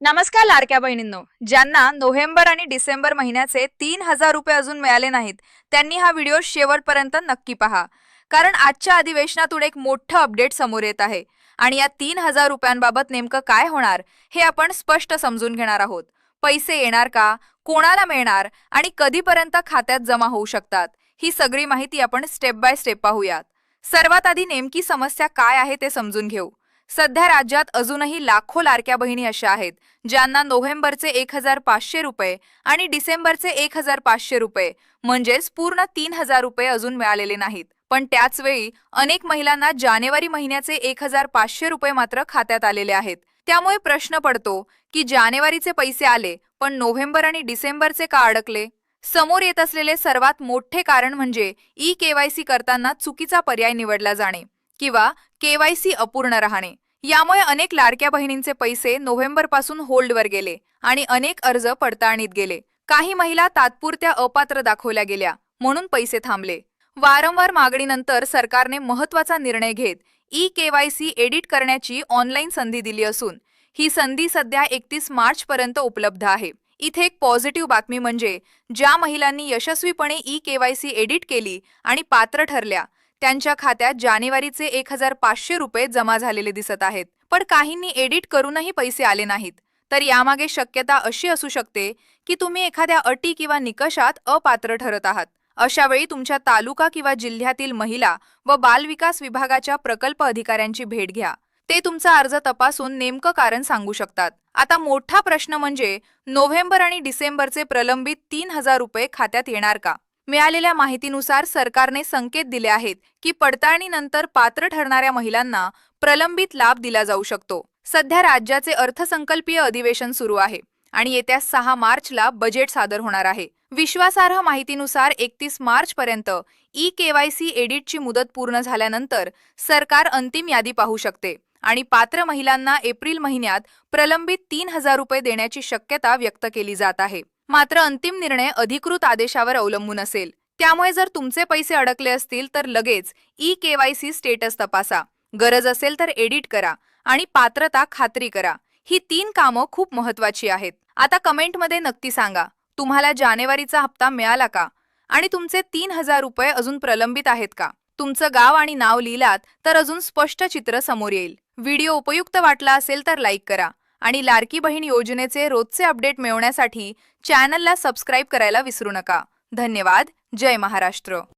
नमस्कार लाडक्या बहिणींनो, ज्यांना नोव्हेंबर आणि डिसेंबर महिन्याचे 3,000 रुपये अजून मिळाले नाहीत त्यांनी हा व्हिडिओ शेवटपर्यंत नक्की पहा. कारण आजच्या अधिवेशनातून एक मोठं अपडेट समोर येत आहे आणि या 3,000 रुपयांबाबत नेमकं काय होणार हे आपण स्पष्ट समजून घेणार आहोत. पैसे येणार का, कोणाला मिळणार आणि कधीपर्यंत खात्यात जमा होऊ शकतात, ही सगळी माहिती आपण स्टेप बाय स्टेप पाहूयात. सर्वात आधी नेमकी समस्या काय आहे ते समजून घेऊ. सध्या राज्यात अजूनही लाखो लाडक्या बहिणी अशा आहेत ज्यांना नोव्हेंबरचे 1,500 रुपये आणि डिसेंबरचे 1,500 रुपये म्हणजेच पूर्ण 3,000 रुपये अजून मिळालेले नाहीत. पण त्याच वेळी अनेक महिलांना जानेवारी महिन्याचे 1,500 रुपये मात्र खात्यात आलेले आहेत. त्यामुळे प्रश्न पडतो की जानेवारीचे पैसे आले पण नोव्हेंबर आणि डिसेंबरचे का अडकले. समोर येत असलेले सर्वात मोठे कारण म्हणजे ई-केवायसी करताना चुकीचा पर्याय निवडला जाणे किंवा केवायसी अपूर्ण राहणे. यामुळे अनेक लाडक्या बहिणींचे पैसे नोव्हेंबर पासून होल्डवर गेले आणि अनेक अर्ज पडताळणीत गेले. काही महिला तात्पुरत्या अपात्र दाखवल्या गेल्या म्हणून पैसे थांबले. वारंवार मागणीनंतर सरकारने महत्त्वाचा निर्णय घेत ई-केवायसी एडिट करण्याची ऑनलाईन संधी दिली असून ही संधी सध्या 31 मार्च पर्यंत उपलब्ध आहे. इथे एक पॉझिटिव्ह बातमी म्हणजे ज्या महिलांनी यशस्वीपणे ई-केवायसी एडिट केली आणि पात्र ठरल्या त्यांच्या खात्यात जानेवारीचे 1,500 रुपये जमा झालेले दिसत आहेत. पण काहींनी एडिट करूनही पैसे आले नाहीत. तर यामागे शक्यता अशी असू शकते की तुम्ही एखाद्या अटी किंवा निकषात अपात्र ठरत आहात. अशा वेळी तुमच्या तालुका किंवा जिल्ह्यातील महिला व बालविकास विभागाच्या प्रकल्प अधिकाऱ्यांची भेट घ्या. ते तुमचा अर्ज तपासून नेमकं कारण सांगू शकतात. आता मोठा प्रश्न म्हणजे नोव्हेंबर आणि डिसेंबरचे प्रलंबित 3,000 रुपये खात्यात येणार का. मिळालेल्या माहितीनुसार सरकारने संकेत दिले आहेत की पडताळणीनंतर पात्र ठरणाऱ्या महिलांना प्रलंबित लाभ दिला जाऊ शकतो. सध्या राज्याचे अर्थसंकल्पीय अधिवेशन सुरू आहे आणि येत्या 6 मार्चला बजेट सादर होणार आहे. विश्वासार्ह माहितीनुसार 31 मार्च पर्यंत ई-केवायसी एडिटची मुदत पूर्ण झाल्यानंतर सरकार अंतिम यादी पाहू शकते आणि पात्र महिलांना एप्रिल महिन्यात प्रलंबित 3,000 रुपये देण्याची शक्यता व्यक्त केली जात आहे. मात्र अंतिम निर्णय अधिकृत आदेशावर अवलंबून असेल. त्यामुळे जर तुमचे पैसे अडकले असतील तर लगेच ई-केवायसी स्टेटस तपासा, गरज असेल तर एडिट करा आणि पात्रता खात्री करा. ही 3 कामं खूप महत्त्वाची आहेत. आता कमेंटमध्ये नक्की सांगा, तुम्हाला जानेवारीचा हप्ता मिळाला का आणि तुमचे 3,000 रुपये अजून प्रलंबित आहेत का. तुमचं गाव आणि नाव लिहिलात तर अजून स्पष्ट चित्र समोर येईल. व्हिडिओ उपयुक्त वाटला असेल तर लाईक करा आणि लाडकी बहीण योजनेचे रोजचे अपडेट मिळवण्यासाठी चॅनलला सबस्क्राईब करायला विसरू नका. धन्यवाद. जय महाराष्ट्र.